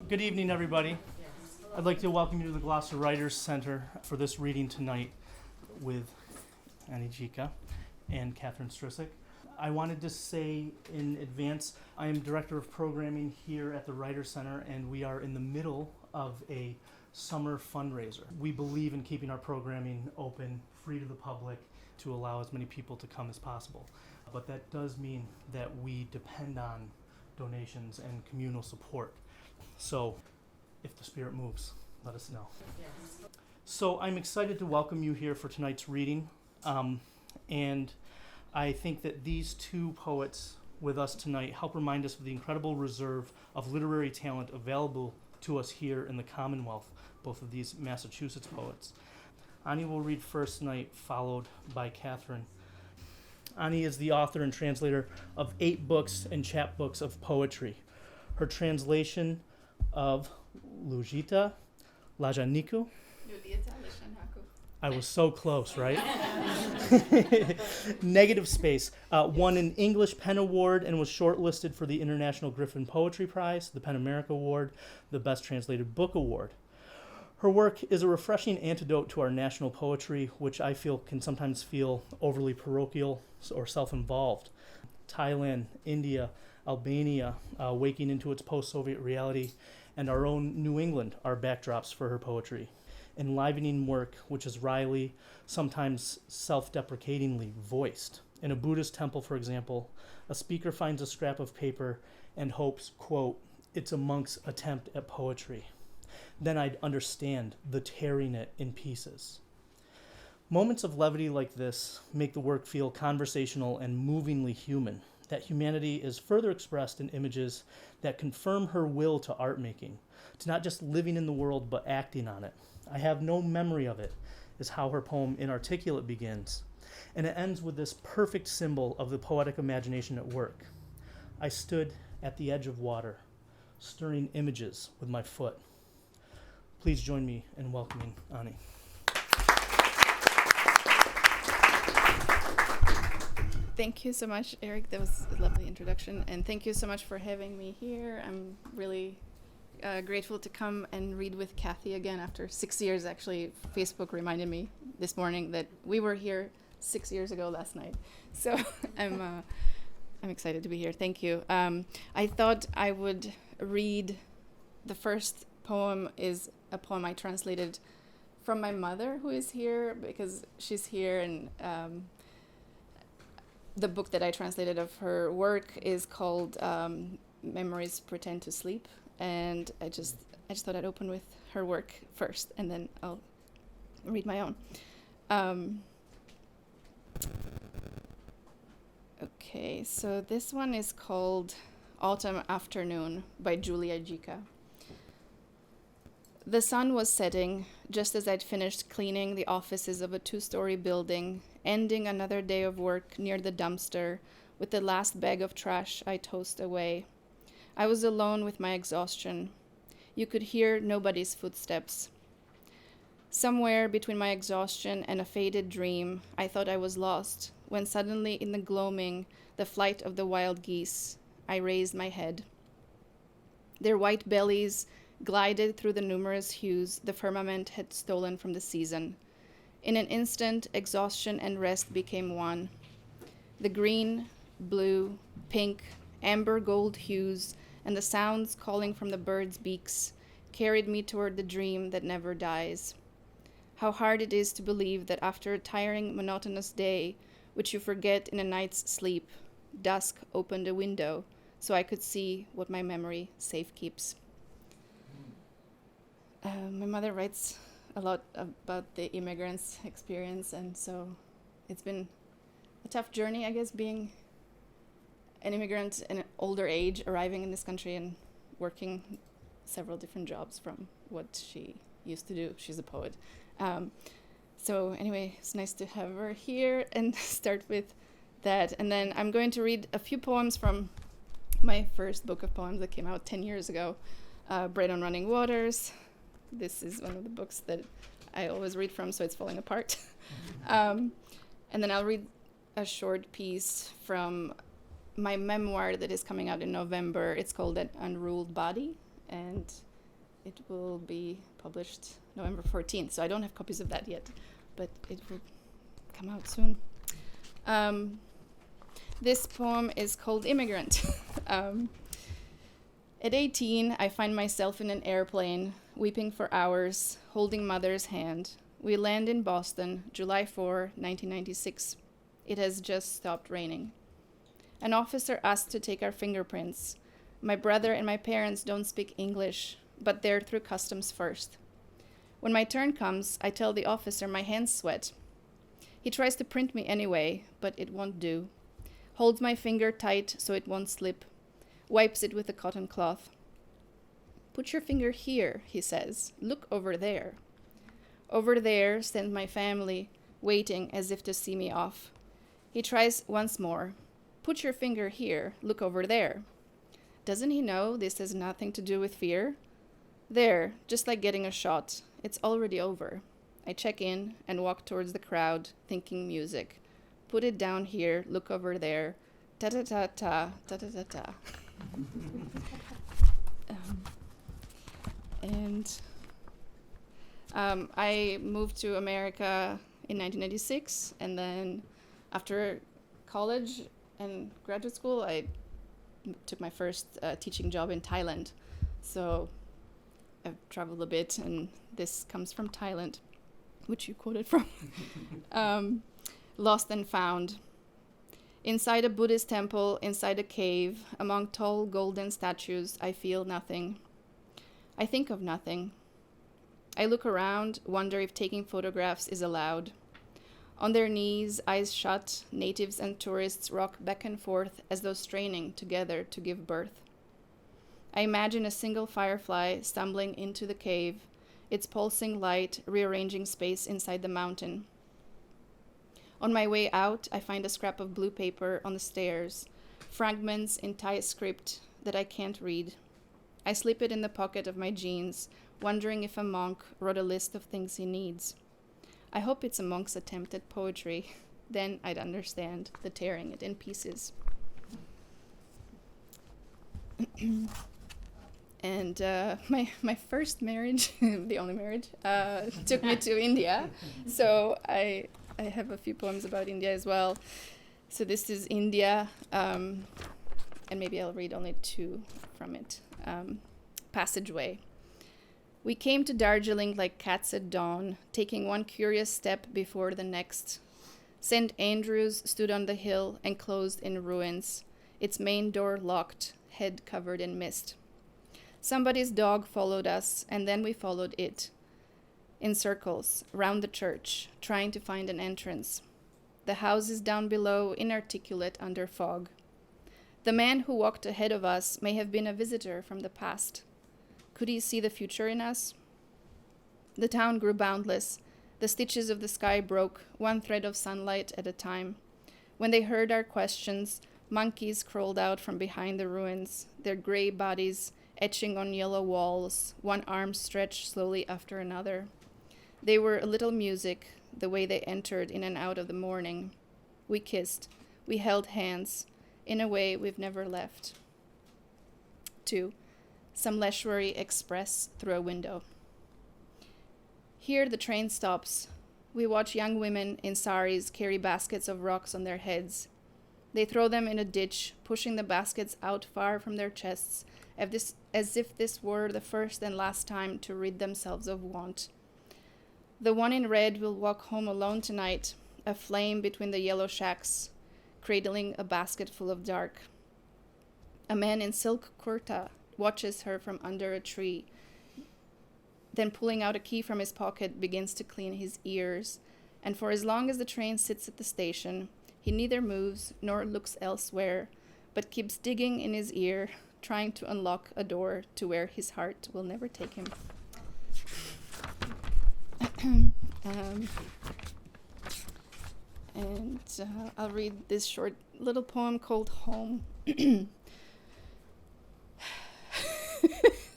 Good evening, everybody. I'd like to welcome you to the Gloucester Writers Center for this reading tonight with Gjika and Catherine Strisik. I wanted to say in advance, I am Director of Programming here at the Writers Center, and we are in the middle of a summer fundraiser. We believe in keeping our programming open, free to the public, to allow as many people to come as possible. But that does mean that we depend on donations and communal support. So if the spirit moves, let us know. Yes. So I'm excited to welcome you here for tonight's reading. And I think that these two poets with us tonight help remind us of the incredible reserve of literary talent available to us here in the Commonwealth, both of these Massachusetts poets. Ani will read first tonight, followed by Catherine. Ani is the author and translator of 8 books and chapbooks of poetry. Her translation of Lujita Lajaniku. I was so close, right? Negative Space won an English Pen Award and was shortlisted for the International Griffin Poetry Prize, the PEN America Award, the Best Translated Book Award. Her work is a refreshing antidote to our national poetry, which I feel can sometimes feel overly parochial or self-involved. Thailand, India, Albania, waking into its post-Soviet reality, and our own New England are backdrops for her poetry. Enlivening work which is wryly, sometimes self-deprecatingly voiced. In a Buddhist temple, for example, a speaker finds a scrap of paper and hopes, quote, "It's a monk's attempt at poetry." Then I'd understand the tearing it in pieces. Moments of levity like this make the work feel conversational and movingly human. That humanity is further expressed in images that confirm her will to art making, to not just living in the world but acting on it. I have no memory of it, is how her poem Inarticulate begins, and it ends with this perfect symbol of the poetic imagination at work. I stood at the edge of water, stirring images with my foot. Please join me in welcoming Ani. Thank you so much, Eric. That was a lovely introduction. And thank you so much for having me here. I'm really grateful to come and read with Kathy again after 6 years. Actually, Facebook reminded me this morning that we were here 6 years ago last night. So I'm excited to be here. Thank you. I thought I would read the first poem is a poem I translated from my mother, who is here, because she's here, and the book that I translated of her work is called Memories Pretend to Sleep, and I just thought I'd open with her work first, and then I'll read my own. Okay, so this one is called Autumn Afternoon by Gjika. The sun was setting just as I'd finished cleaning the offices of a 2-story building, ending another day of work near the dumpster with the last bag of trash I tossed away. I was alone with my exhaustion. You could hear nobody's footsteps. Somewhere between my exhaustion and a faded dream, I thought I was lost, when suddenly in the gloaming, the flight of the wild geese, I raised my head. Their white bellies glided through the numerous hues the firmament had stolen from the season. In an instant, exhaustion and rest became one. The green, blue, pink, amber gold hues and the sounds calling from the birds' beaks carried me toward the dream that never dies. How hard it is to believe that after a tiring, monotonous day, which you forget in a night's sleep, dusk opened a window so I could see what my memory safe keeps. My mother writes a lot about the immigrants' experience, and so it's been a tough journey, I guess, being an immigrant in an older age, arriving in this country and working several different jobs from what she used to do. She's a poet. So anyway, it's nice to have her here and start with that. And then I'm going to read a few poems from my first book of poems that came out 10 years ago, Bread on Running Waters. This is one of the books that I always read from, so it's falling apart. And then I'll read a short piece from my memoir that is coming out in November. It's called An Unruled Body, and it will be published November 14th, so I don't have copies of that yet, but it will come out soon. This poem is called Immigrant. At 18, I find myself in an airplane, weeping for hours, holding mother's hand. We land in Boston, July 4, 1996. It has just stopped raining. An officer asked to take our fingerprints. My brother and my parents don't speak English, but they're through customs first. When my turn comes, I tell the officer my hands sweat. He tries to print me anyway, but it won't do. Holds my finger tight so it won't slip. Wipes it with a cotton cloth. Put your finger here, he says. Look over there. Over there stands my family, waiting as if to see me off. He tries once more. Put your finger here. Look over there. Doesn't he know this has nothing to do with fear? There, just like getting a shot. It's already over. I check in and walk towards the crowd, thinking music. Put it down here. Look over there. Ta-ta-ta-ta, ta-ta-ta-ta. I moved to America in 1996, and then after college and graduate school, I took my first teaching job in Thailand. So I've traveled a bit, and this comes from Thailand, which you quoted from. Lost and found. Inside a Buddhist temple, inside a cave, among tall golden statues, I feel nothing. I think of nothing. I look around, wonder if taking photographs is allowed. On their knees, eyes shut, natives and tourists rock back and forth as though straining together to give birth. I imagine a single firefly stumbling into the cave, its pulsing light rearranging space inside the mountain. On my way out, I find a scrap of blue paper on the stairs, fragments in Thai script that I can't read. I slip it in the pocket of my jeans, wondering if a monk wrote a list of things he needs. I hope it's a monk's attempt at poetry. Then I'd understand the tearing it in pieces. And my first marriage, the only marriage, took me to India. So I have a few poems about India as well. So this is India, and maybe I'll read only two from it. Passageway. We came to Darjeeling like cats at dawn, taking one curious step before the next. St. Andrews stood on the hill, enclosed in ruins, its main door locked, head covered in mist. Somebody's dog followed us, and then we followed it. In circles, round the church, trying to find an entrance. The houses down below, inarticulate under fog. The man who walked ahead of us may have been a visitor from the past. Could he see the future in us? The town grew boundless. The stitches of the sky broke, one thread of sunlight at a time. When they heard our questions, monkeys crawled out from behind the ruins, their gray bodies etching on yellow walls, one arm stretched slowly after another. They were a little music, the way they entered in and out of the morning. We kissed. We held hands, in a way we've never left. 2. Some Leshwari Express through a window. Here the train stops. We watch young women in saris carry baskets of rocks on their heads. They throw them in a ditch, pushing the baskets out far from their chests, as if this were the first and last time to rid themselves of want. The one in red will walk home alone tonight, a flame between the yellow shacks, cradling a basket full of dark. A man in silk kurta watches her from under a tree, then pulling out a key from his pocket begins to clean his ears, and for as long as the train sits at the station, he neither moves nor looks elsewhere, but keeps digging in his ear, trying to unlock a door to where his heart will never take him. I'll read this short little poem called Home.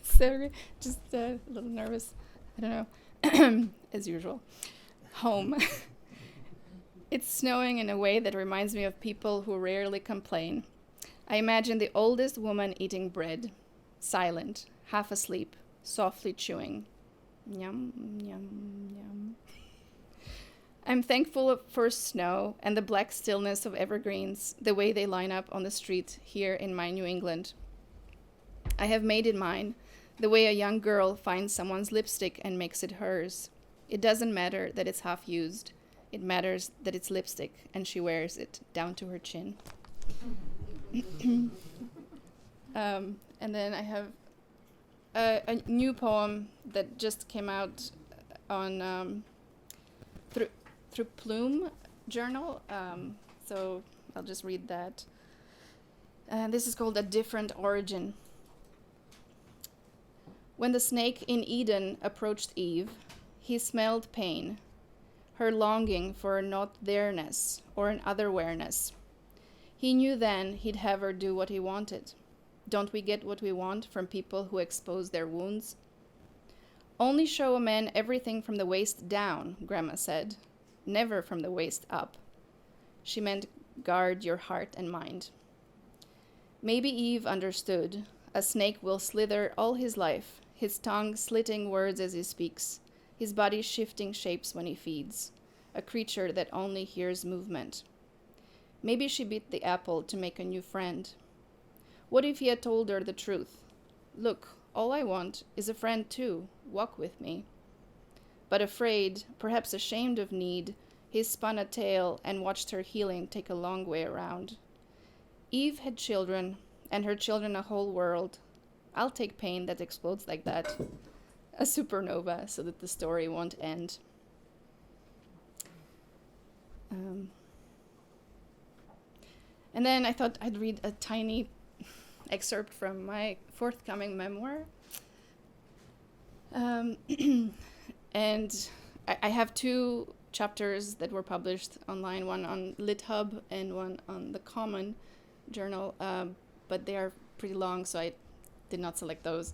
Sorry, just a little nervous. I don't know, as usual. Home. It's snowing in a way that reminds me of people who rarely complain. I imagine the oldest woman eating bread, silent, half asleep, softly chewing. Yum, yum, yum. I'm thankful for snow and the black stillness of evergreens, the way they line up on the street here in my New England. I have made it mine, the way a young girl finds someone's lipstick and makes it hers. It doesn't matter that it's half used. It matters that it's lipstick, and she wears it down to her chin. And then I have a new poem that just came out on through Plume Journal. So I'll just read that. This is called A Different Origin. When the snake in Eden approached Eve, he smelled pain, her longing for a not there-ness or an otherwhere-ness. He knew then he'd have her do what he wanted. Don't we get what we want from people who expose their wounds? Only show a man everything from the waist down, Grandma said. Never from the waist up. She meant guard your heart and mind. Maybe Eve understood. A snake will slither all his life, his tongue slitting words as he speaks, his body shifting shapes when he feeds, a creature that only hears movement. Maybe she bit the apple to make a new friend. What if he had told her the truth? Look, all I want is a friend too. Walk with me. But afraid, perhaps ashamed of need, he spun a tale and watched her healing take a long way around. Eve had children, and her children a whole world. I'll take pain that explodes like that. A supernova, so that the story won't end. And then I thought I'd read a tiny excerpt from my forthcoming memoir. And I have two chapters that were published online, one on LitHub and one on the Common Journal, but they are pretty long, so I did not select those.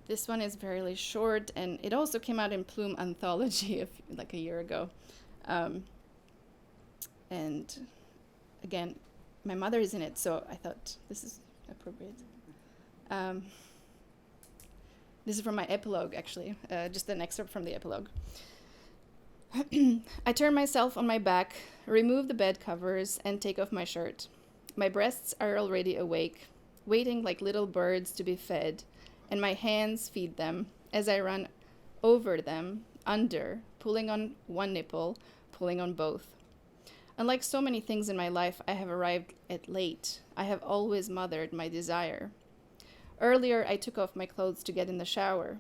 This one is fairly short, and it also came out in Plume Anthology like a year ago. And again, my mother is in it, so I thought this is appropriate. This is from my epilogue, actually, just an excerpt from the epilogue. I turn myself on my back, remove the bed covers, and take off my shirt. My breasts are already awake, waiting like little birds to be fed, and my hands feed them as I run over them, under, pulling on one nipple, pulling on both. Unlike so many things in my life, I have arrived at late. I have always mothered my desire. Earlier, I took off my clothes to get in the shower.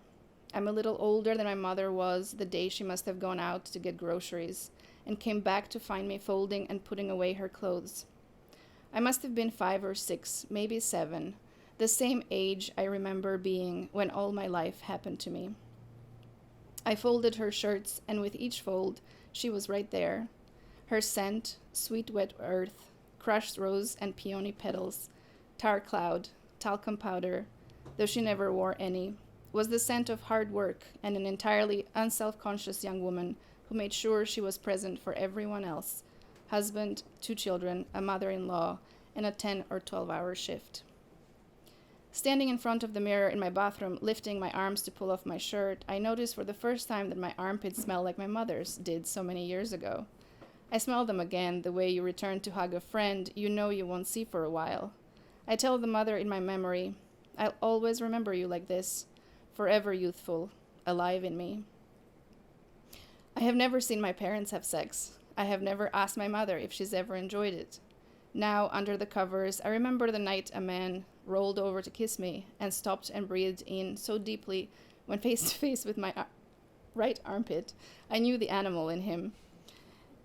I'm a little older than my mother was the day she must have gone out to get groceries, and came back to find me folding and putting away her clothes. I must have been 5 or 6, maybe 7, the same age I remember being when all my life happened to me. I folded her shirts, and with each fold, she was right there. Her scent, sweet wet earth, crushed rose and peony petals, tar cloud, talcum powder, though she never wore any, was the scent of hard work and an entirely unself-conscious young woman who made sure she was present for everyone else, husband, 2 children, a mother-in-law, and a 10 or 12-hour shift. Standing in front of the mirror in my bathroom, lifting my arms to pull off my shirt, I noticed for the first time that my armpits smell like my mother's did so many years ago. I smell them again, the way you return to hug a friend you know you won't see for a while. I tell the mother in my memory, I'll always remember you like this, forever youthful, alive in me. I have never seen my parents have sex. I have never asked my mother if she's ever enjoyed it. Now, under the covers, I remember the night a man rolled over to kiss me and stopped and breathed in so deeply when face to face with my right armpit, I knew the animal in him.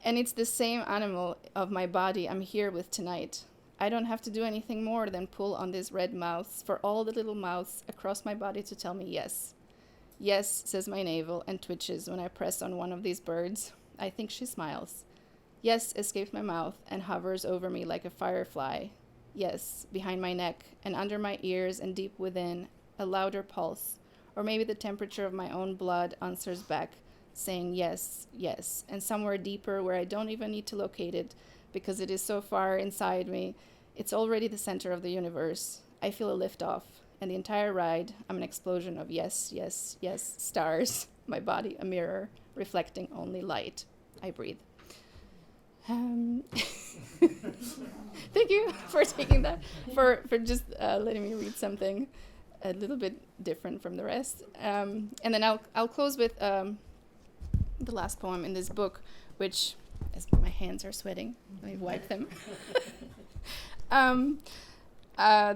And it's the same animal of my body I'm here with tonight. I don't have to do anything more than pull on these red mouths for all the little mouths across my body to tell me yes. Yes, says my navel and twitches when I press on one of these birds. I think she smiles. Yes, escapes my mouth and hovers over me like a firefly. Yes, behind my neck and under my ears and deep within, a louder pulse, or maybe the temperature of my own blood answers back, saying yes, yes, and somewhere deeper where I don't even need to locate it, because it is so far inside me, it's already the center of the universe. I feel a lift off, and the entire ride, I'm an explosion of yes, yes, yes, stars, my body a mirror, reflecting only light. I breathe. Thank you for taking that, for just letting me read something a little bit different from the rest. And then I'll close with the last poem in this book, which, as my hands are sweating, let me wipe them.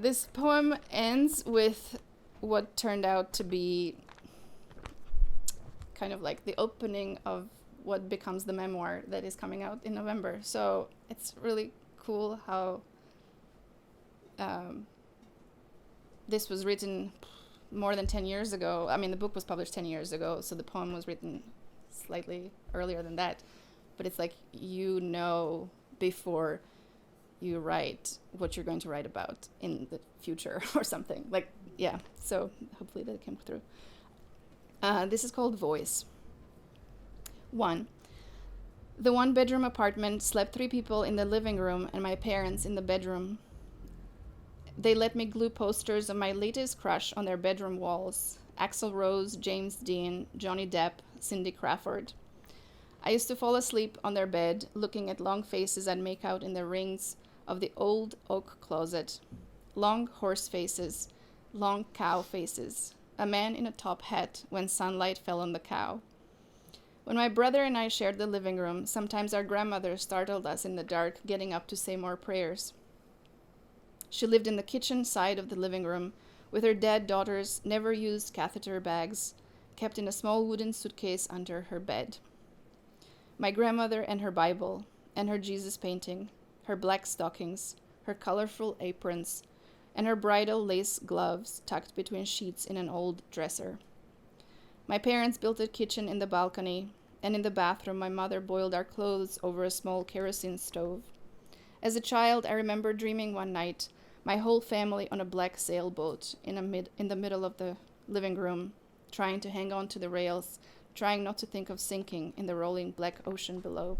This poem ends with what turned out to be kind of like the opening of what becomes the memoir that is coming out in November. So it's really cool how this was written more than 10 years ago. I mean, the book was published 10 years ago, so the poem was written slightly earlier than that. But it's like, you know, before you write what you're going to write about in the future or something. Like, yeah, so hopefully that came through. This is called Voice. 1. The one-bedroom apartment slept 3 people in the living room and my parents in the bedroom. They let me glue posters of my latest crush on their bedroom walls. Axl Rose, James Dean, Johnny Depp, Cindy Crawford. I used to fall asleep on their bed, looking at long faces I'd make out in the rings of the old oak closet. Long horse faces, long cow faces. A man in a top hat when sunlight fell on the cow. When my brother and I shared the living room, sometimes our grandmother startled us in the dark, getting up to say more prayers. She lived in the kitchen side of the living room with her dead daughter's never-used catheter bags kept in a small wooden suitcase under her bed. My grandmother and her Bible, and her Jesus painting, her black stockings, her colorful aprons, and her bridal lace gloves tucked between sheets in an old dresser. My parents built a kitchen in the balcony, and in the bathroom my mother boiled our clothes over a small kerosene stove. As a child, I remember dreaming one night, my whole family on a black sailboat in the middle of the living room, trying to hang on to the rails, trying not to think of sinking in the rolling black ocean below.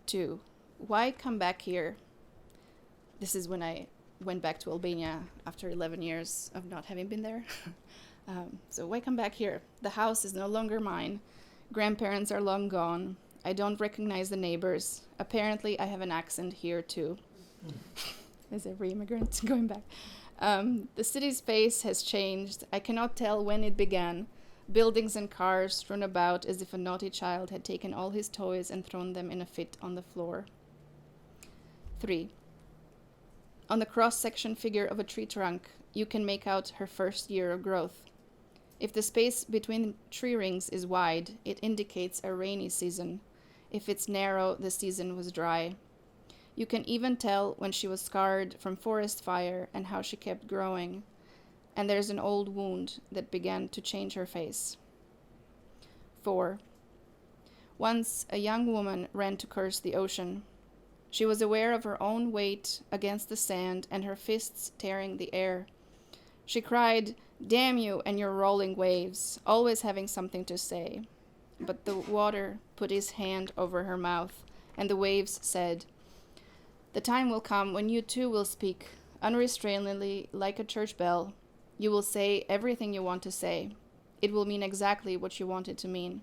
2. Why come back here? This is when I went back to Albania after 11 years of not having been there. So why come back here? The house is no longer mine. Grandparents are long gone. I don't recognize the neighbors. Apparently, I have an accent here too. As every immigrant going back. The city's face has changed. I cannot tell when it began. Buildings and cars strewn about as if a naughty child had taken all his toys and thrown them in a fit on the floor. 3. On the cross-section figure of a tree trunk, you can make out her first year of growth. If the space between tree rings is wide, it indicates a rainy season. If it's narrow, the season was dry. You can even tell when she was scarred from forest fire and how she kept growing. And there's an old wound that began to change her face. 4. Once, a young woman ran to curse the ocean. She was aware of her own weight against the sand and her fists tearing the air. She cried, "Damn you and your rolling waves," always having something to say. But the water put his hand over her mouth, and the waves said, "The time will come when you too will speak, unrestrainedly like a church bell. You will say everything you want to say. It will mean exactly what you want it to mean.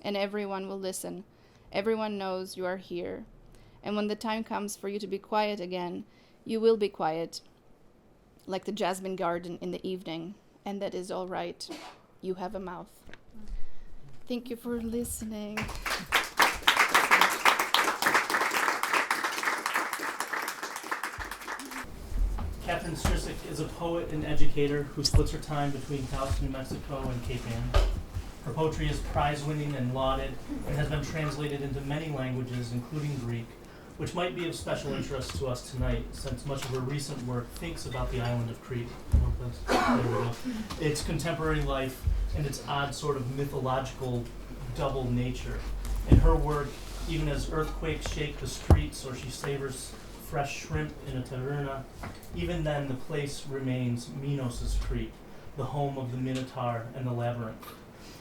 And everyone will listen. Everyone knows you are here. And when the time comes for you to be quiet again, you will be quiet, like the jasmine garden in the evening. And that is all right. You have a mouth." Thank you for listening. Catherine Strisik is a poet and educator who splits her time between Taos, New Mexico and Cape Ann. Her poetry is prize-winning and lauded and has been translated into many languages, including Greek, which might be of special interest to us tonight, since much of her recent work thinks about the island of Crete. There we go. Its contemporary life and its odd sort of mythological double nature. In her work, even as earthquakes shake the streets or she savors fresh shrimp in a taverna, even then the place remains Minos' Crete, the home of the Minotaur and the labyrinth.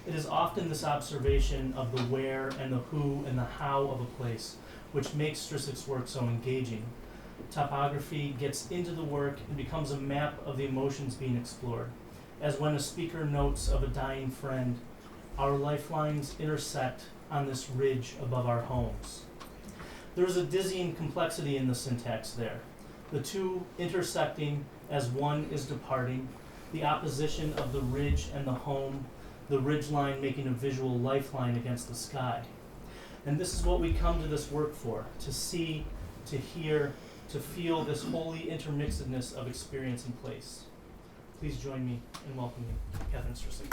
It is often this observation of the where and the who and the how of a place which makes Strisik's work so engaging. Topography gets into the work and becomes a map of the emotions being explored. As when a speaker notes of a dying friend, our lifelines intersect on this ridge above our homes. There is a dizzying complexity in the syntax there. The two intersecting as one is departing, the opposition of the ridge and the home, the ridgeline making a visual lifeline against the sky. And this is what we come to this work for, to see, to hear, to feel this holy intermixedness of experience and place. Please join me in welcoming Catherine Strisik.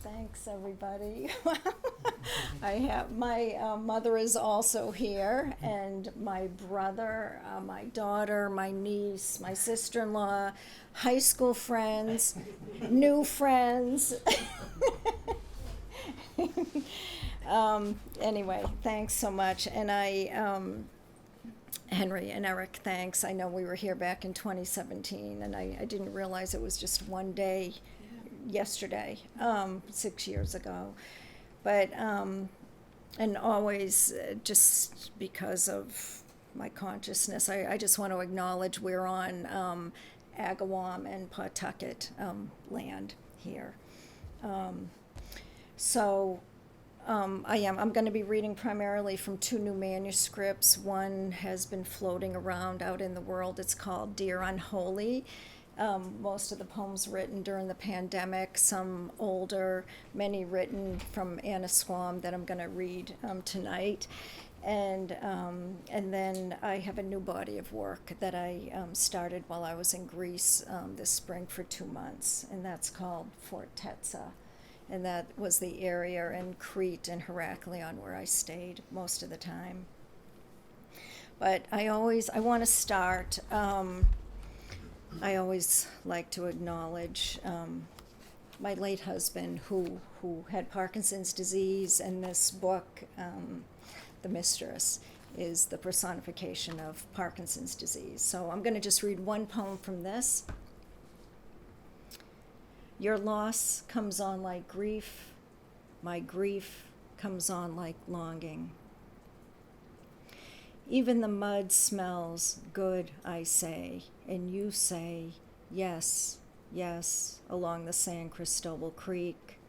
Thanks, everybody. I have my mother is also here, and my brother, my daughter, my niece, my sister-in-law, high school friends, new friends. Anyway, thanks so much. And Henry and Eric, thanks. I know we were here back in 2017, and I didn't realize it was just one day yesterday, 6 years ago. But, and always just because of my consciousness, I just want to acknowledge we're on Agawam and Pawtucket land here. I'm going to be reading primarily from two new manuscripts. One has been floating around out in the world. It's called Dear Unholy. Most of the poems written during the pandemic, some older, many written from Annisquam that I'm going to read tonight. And then I have a new body of work that I started while I was in Greece this spring for 2 months, and that's called Fortezza. And that was the area in Crete and Heraklion where I stayed most of the time. But I want to start, I always like to acknowledge my late husband who had Parkinson's disease, and this book, The Mistress, is the personification of Parkinson's disease. So I'm going to just read one poem from this. Your loss comes on like grief, my grief comes on like longing. Even the mud smells good, I say, and you say, yes, yes, along the San Cristobal Creek,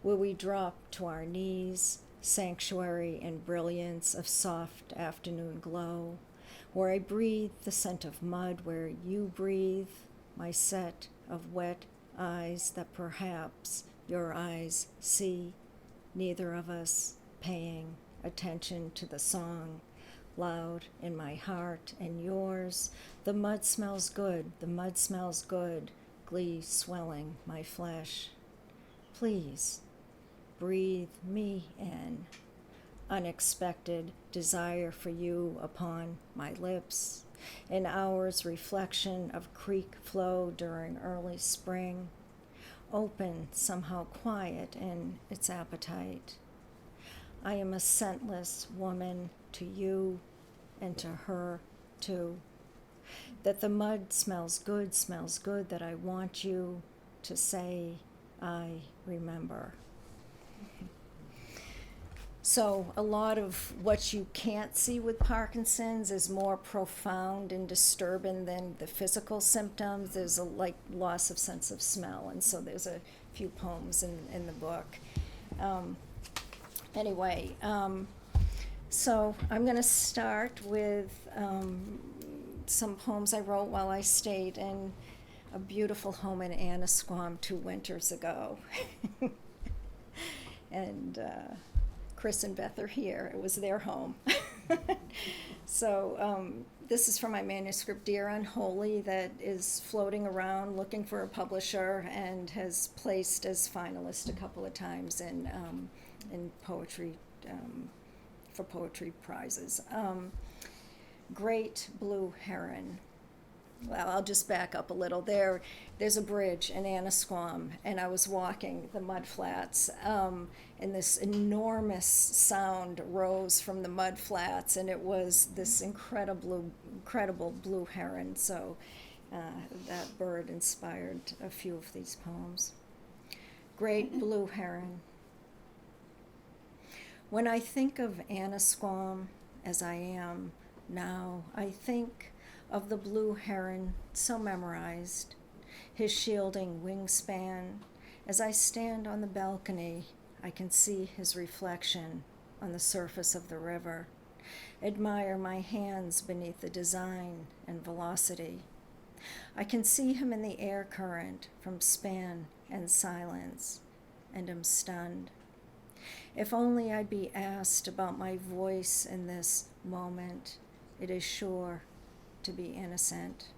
where we drop to our knees, sanctuary and brilliance of soft afternoon glow, where I breathe the scent of mud, where you breathe my set of wet eyes that perhaps your eyes see, neither of us paying attention to the song, loud in my heart and yours. The mud smells good, the mud smells good, glee swelling my flesh. Please breathe me in, unexpected desire for you upon my lips. An hour's reflection of creek flow during early spring, open, somehow quiet in its appetite. I am a scentless woman to you and to her too. That the mud smells good, that I want you to say, I remember. So a lot of what you can't see with Parkinson's is more profound and disturbing than the physical symptoms. There's a loss of sense of smell, and so there's a few poems in the book. So I'm going to start with some poems I wrote while I stayed in a beautiful home in Annisquam 2 winters ago. And Chris and Beth are here. It was their home. So this is from my manuscript, Dear Unholy, that is floating around looking for a publisher and has placed as finalist a couple of times in poetry, for poetry prizes. Great Blue Heron. Well, I'll just back up a little. There's a bridge in Annisquam, and I was walking the mud flats, and this enormous sound rose from the mud flats, and it was this incredible blue heron. So that bird inspired a few of these poems. Great Blue Heron. When I think of Anasquam as I am now, I think of the blue heron so memorized, his shielding wingspan. As I stand on the balcony, I can see his reflection on the surface of the river, admire my hands beneath the design and velocity. I can see him in the air current from span and silence, and am stunned. If only I'd be asked about my voice in this moment, it is sure to be innocent.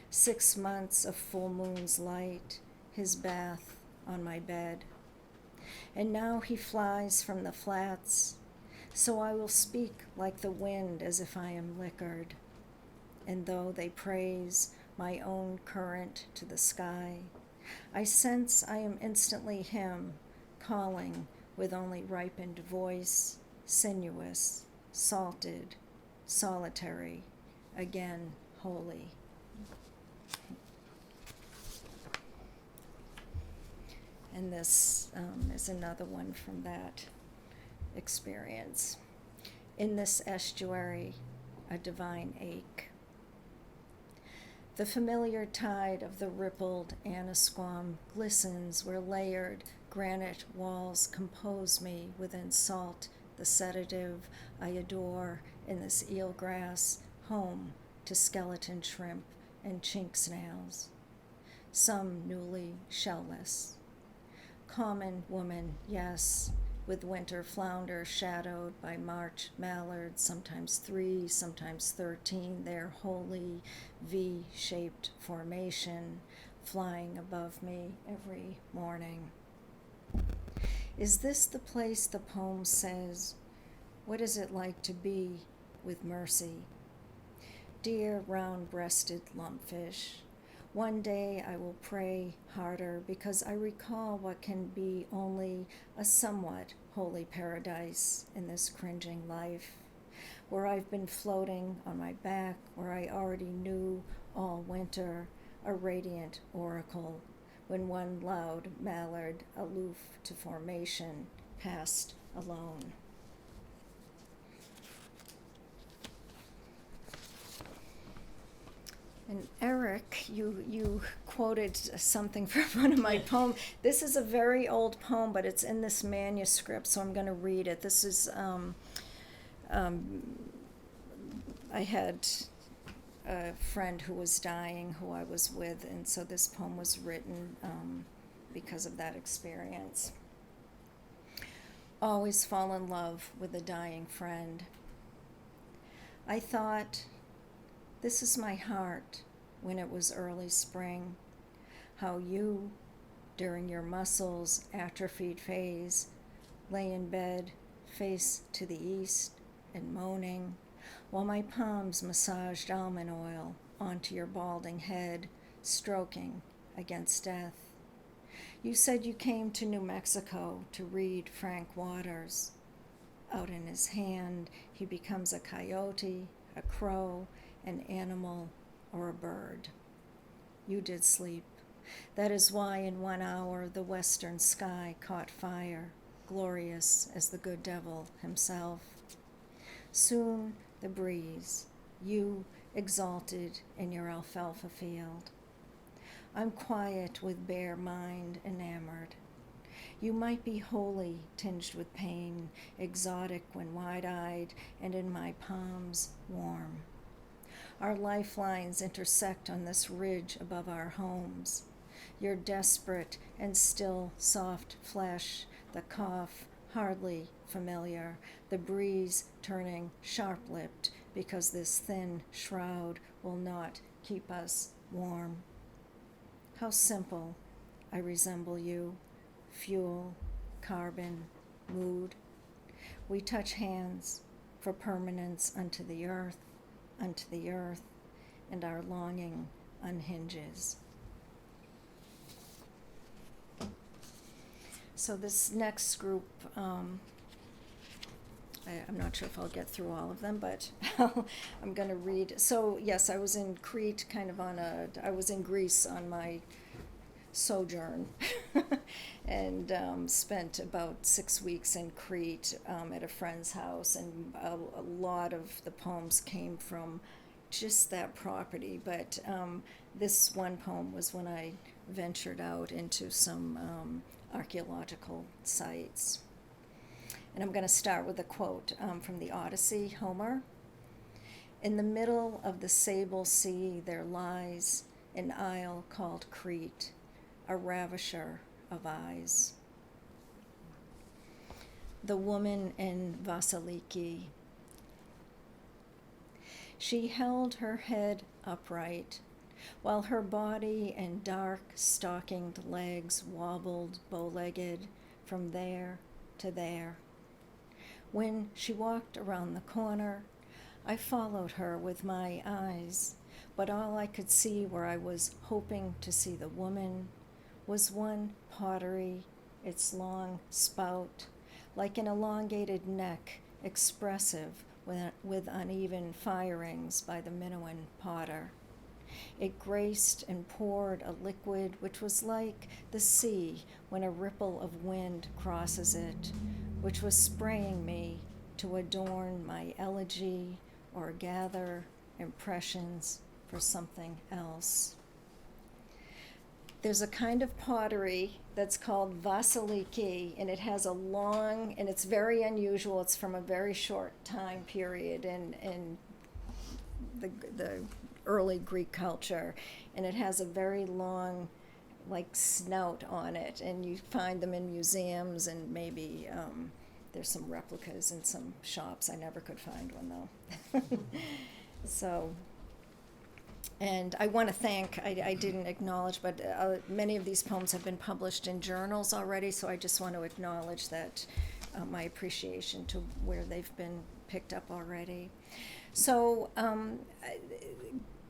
6 months of full moon's light, his bath on my bed. And now he flies from the flats, so I will speak like the wind as if I am liquored. And though they praise my own current to the sky, I sense I am instantly him, calling with only ripened voice, sinuous, salted, solitary, again holy. And this is another one from that experience. In this estuary, a divine ache. The familiar tide of the rippled Anasquam glistens where layered granite walls compose me within salt, the sedative I adore in this eelgrass, home to skeleton shrimp and chink snails, some newly shellless. Common woman, yes, with winter flounder shadowed by March mallards, sometimes 3, sometimes 13, their holy V-shaped formation flying above me every morning. Is this the place the poem says, what is it like to be with mercy? Dear round-breasted lumpfish, one day I will pray harder because I recall what can be only a somewhat holy paradise in this cringing life, where I've been floating on my back, where I already knew all winter, a radiant oracle, when one loud mallard, aloof to formation, passed alone. And Eric, you quoted something from one of my poems. This is a very old poem, but it's in this manuscript, so I'm going to read it. This is, I had a friend who was dying, who I was with, and so this poem was written because of that experience. Always fall in love with a dying friend. I thought, this is my heart when it was early spring, how you, during your muscles' atrophied phase, lay in bed, face to the east, and moaning, while my palms massaged almond oil onto your balding head, stroking against death. You said you came to New Mexico to read Frank Waters. Out in his hand, he becomes a coyote, a crow, an animal, or a bird. You did sleep. That is why in 1 hour the western sky caught fire, glorious as the good devil himself. Soon the breeze, you exalted in your alfalfa field. I'm quiet with bare mind enamored. You might be wholly tinged with pain, exotic when wide-eyed, and in my palms warm. Our lifelines intersect on this ridge above our homes. Your desperate and still soft flesh, the cough hardly familiar, the breeze turning sharp-lipped because this thin shroud will not keep us warm. How simple I resemble you, fuel, carbon, mood. We touch hands for permanence unto the earth, and our longing unhinges. So this next group, I'm not sure if I'll get through all of them, but I'm going to read. So yes, I was in Crete, I was in Greece on my sojourn and spent about 6 weeks in Crete at a friend's house, and a lot of the poems came from just that property. But this one poem was when I ventured out into some archaeological sites. And I'm going to start with a quote from the Odyssey, Homer. In the middle of the sable sea there lies an isle called Crete, a ravisher of eyes. The woman in Vasiliki. She held her head upright, while her body and dark stockinged legs wobbled bow-legged from there to there. When she walked around the corner, I followed her with my eyes, but all I could see where I was hoping to see the woman was one pottery, its long spout, like an elongated neck, expressive with uneven firings by the Minoan potter. It graced and poured a liquid which was like the sea when a ripple of wind crosses it, which was spraying me to adorn my elegy or gather impressions for something else. There's a kind of pottery that's called Vasiliki, and it has a long, and it's very unusual. It's from a very short time period in the early Greek culture, and it has a very long, like, snout on it, and you find them in museums, and maybe there's some replicas in some shops. I never could find one, though. So, and I want to thank, I didn't acknowledge, but many of these poems have been published in journals already, so I just want to acknowledge that, my appreciation to where they've been picked up already. So,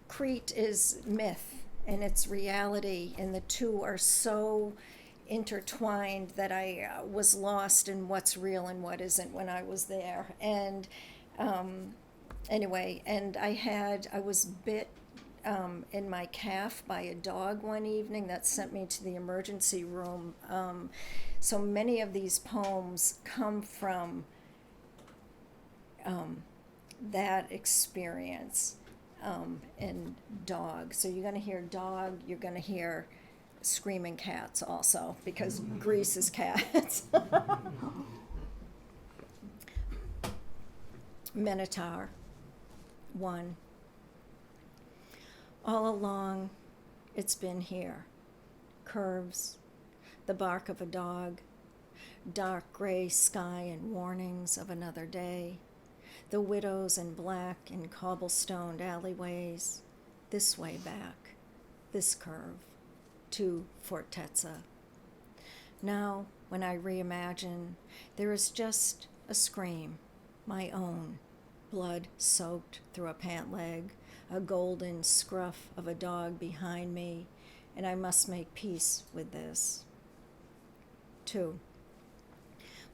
Crete is myth and it's reality, and the two are so intertwined that I was lost in what's real and what isn't when I was there. And anyway, and I was bit in my calf by a dog one evening that sent me to the emergency room. So many of these poems come from that experience, and dog. So you're going to hear dog, you're going to hear screaming cats also, because Greece is cats. Minotaur, 1. All along, it's been here. Curves, the bark of a dog, dark gray sky and warnings of another day, the widows in black in cobblestoned alleyways, this way back, this curve, to Fortezza. Now, when I reimagine, there is just a scream, my own, blood soaked through a pant leg, a golden scruff of a dog behind me, and I must make peace with this. 2.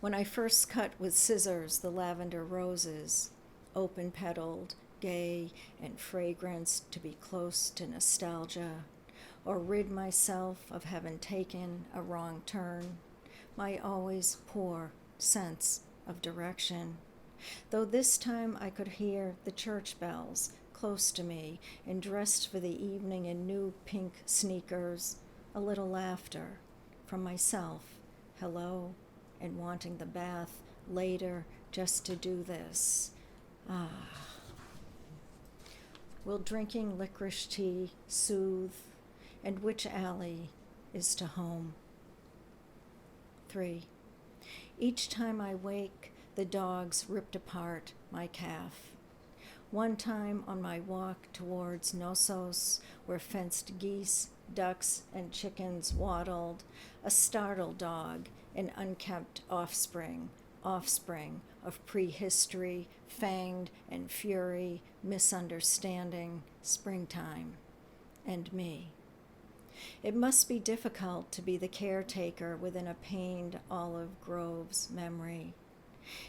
When I first cut with scissors the lavender roses, open-petaled, gay, and fragranced to be close to nostalgia, or rid myself of having taken a wrong turn, my always poor sense of direction, though this time I could hear the church bells close to me, and dressed for the evening in new pink sneakers, a little laughter from myself, hello, and wanting the bath later just to do this. Ah. Will drinking licorice tea soothe, and which alley is to home? 3. Each time I wake, the dogs ripped apart my calf. One time on my walk towards Knossos, where fenced geese, ducks, and chickens waddled, a startled dog, an unkempt offspring of prehistory, fanged and fury, misunderstanding, springtime, and me. It must be difficult to be the caretaker within a pained olive grove's memory.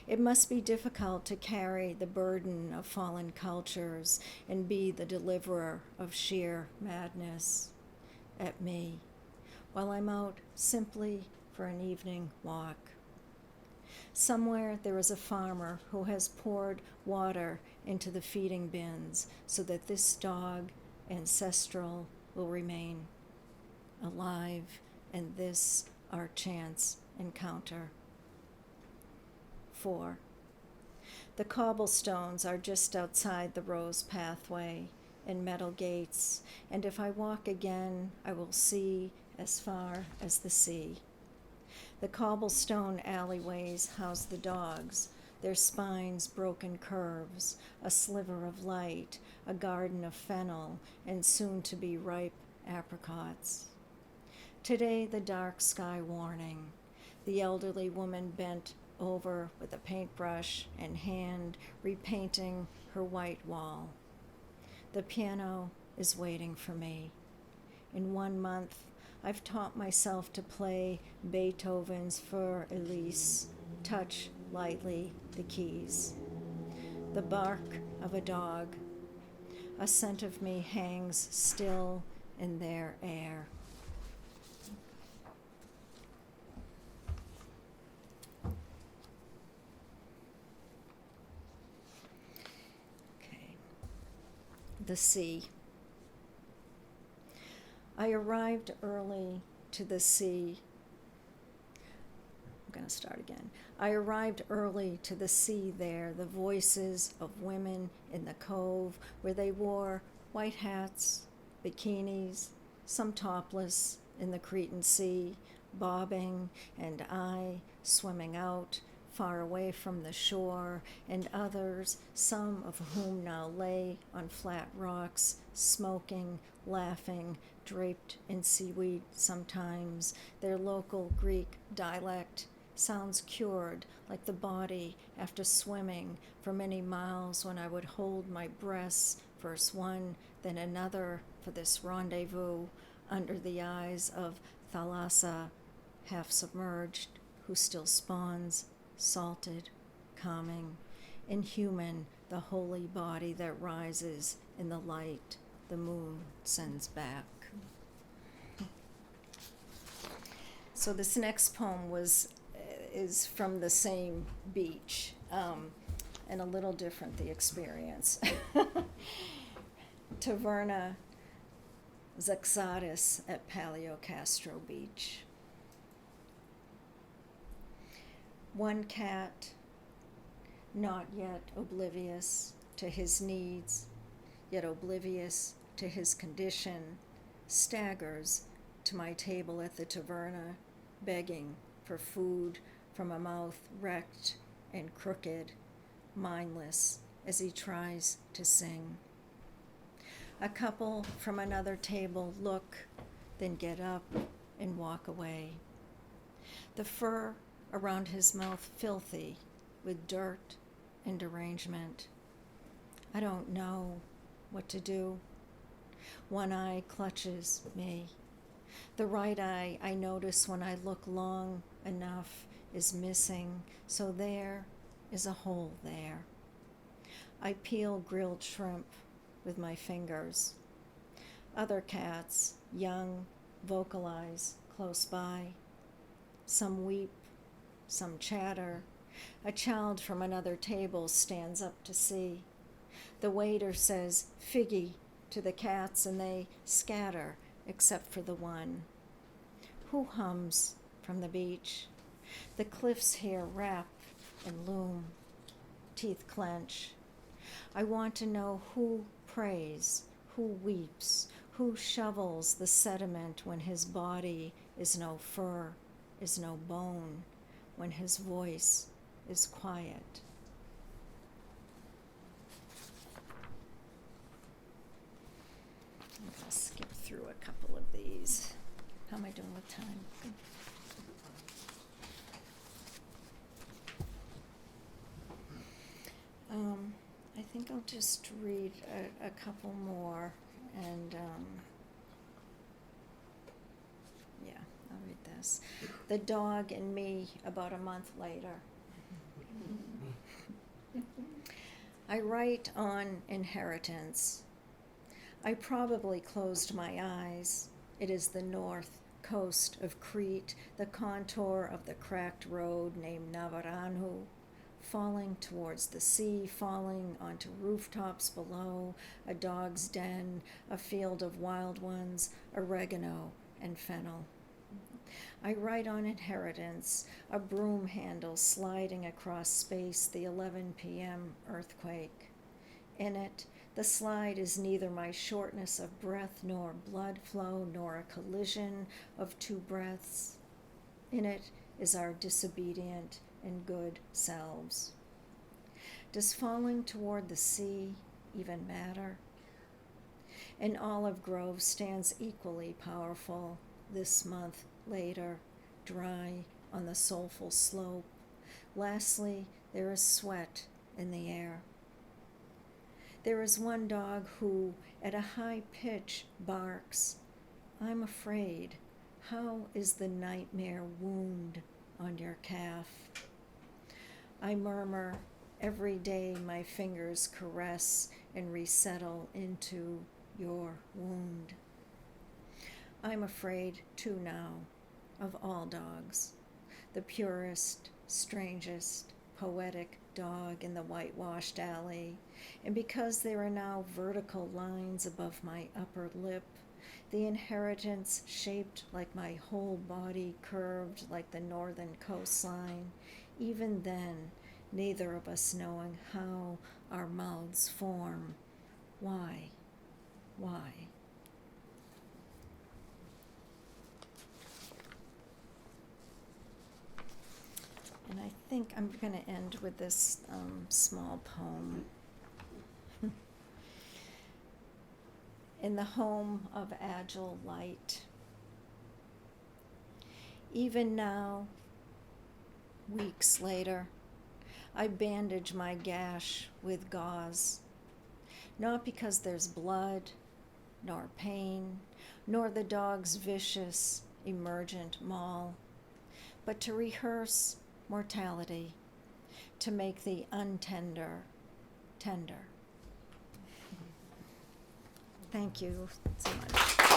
It must be difficult to carry the burden of fallen cultures and be the deliverer of sheer madness. At me, while I'm out simply for an evening walk. Somewhere there is a farmer who has poured water into the feeding bins so that this dog, ancestral, will remain alive, and this our chance encounter. 4. The cobblestones are just outside the rose pathway and metal gates, and if I walk again, I will see as far as the sea. The cobblestone alleyways house the dogs, their spines broken curves, a sliver of light, a garden of fennel, and soon-to-be ripe apricots. Today, the dark sky warning. The elderly woman bent over with a paintbrush in hand, repainting her white wall. The piano is waiting for me. In 1 month, I've taught myself to play Beethoven's Für Elise, touch lightly the keys. The bark of a dog. A scent of me hangs still in their air. The sea. I arrived early to the sea. I'm going to start again. I arrived early to the sea there, the voices of women in the cove where they wore white hats, bikinis, some topless in the Cretan Sea, bobbing, and I swimming out far away from the shore, and others, some of whom now lay on flat rocks, smoking, laughing, draped in seaweed sometimes. Their local Greek dialect sounds cured, like the body after swimming for many miles when I would hold my breasts, first one, then another, for this rendezvous under the eyes of Thalassa, half submerged, who still spawns, salted, calming, inhuman, the holy body that rises in the light the moon sends back. So this next poem is from the same beach, and a little different, the experience. Taverna Zaxaris at Palio Castro Beach. One cat, not yet oblivious to his needs, yet oblivious to his condition, staggers to my table at the taverna, begging for food from a mouth wrecked and crooked, mindless as he tries to sing. A couple from another table look, then get up and walk away. The fur around his mouth filthy with dirt and derangement. I don't know what to do. One eye clutches me. The right eye, I notice when I look long enough, is missing, so there is a hole there. I peel grilled shrimp with my fingers. Other cats, young, vocalize close by. Some weep, some chatter. A child from another table stands up to see. The waiter says "figgy" to the cats, and they scatter except for the one. Who hums from the beach? The cliffs here wrap and loom. Teeth clench. I want to know who prays, who weeps, who shovels the sediment when his body is no fur, is no bone, when his voice is quiet. I'm going to skip through a couple of these. How am I doing with time? Good. I think I'll just read a couple more, and yeah, I'll read this. The Dog and Me, about a month later. I write on inheritance. I probably closed my eyes. It is the north coast of Crete, the contour of the cracked road named Navaranhu, falling towards the sea, falling onto rooftops below, a dog's den, a field of wild ones, oregano and fennel. I write on inheritance, a broom handle sliding across space, the 11 p.m. earthquake. In it, the slide is neither my shortness of breath nor blood flow nor a collision of two breaths. In it is our disobedient and good selves. Does falling toward the sea even matter? An olive grove stands equally powerful this month later, dry on the soulful slope. Lastly, there is sweat in the air. There is one dog who, at a high pitch, barks, "I'm afraid. How is the nightmare wound on your calf?" I murmur, every day my fingers caress and resettle into your wound. I'm afraid too now of all dogs, the purest, strangest, poetic dog in the whitewashed alley, and because there are now vertical lines above my upper lip, the inheritance shaped like my whole body curved like the northern coastline, even then, neither of us knowing how our mouths form. Why? And I think I'm going to end with this small poem. In the home of agile light. Even now, weeks later, I bandage my gash with gauze, not because there's blood, nor pain, nor the dog's vicious, emergent maul, but to rehearse mortality, to make the untender tender. Thank you so much.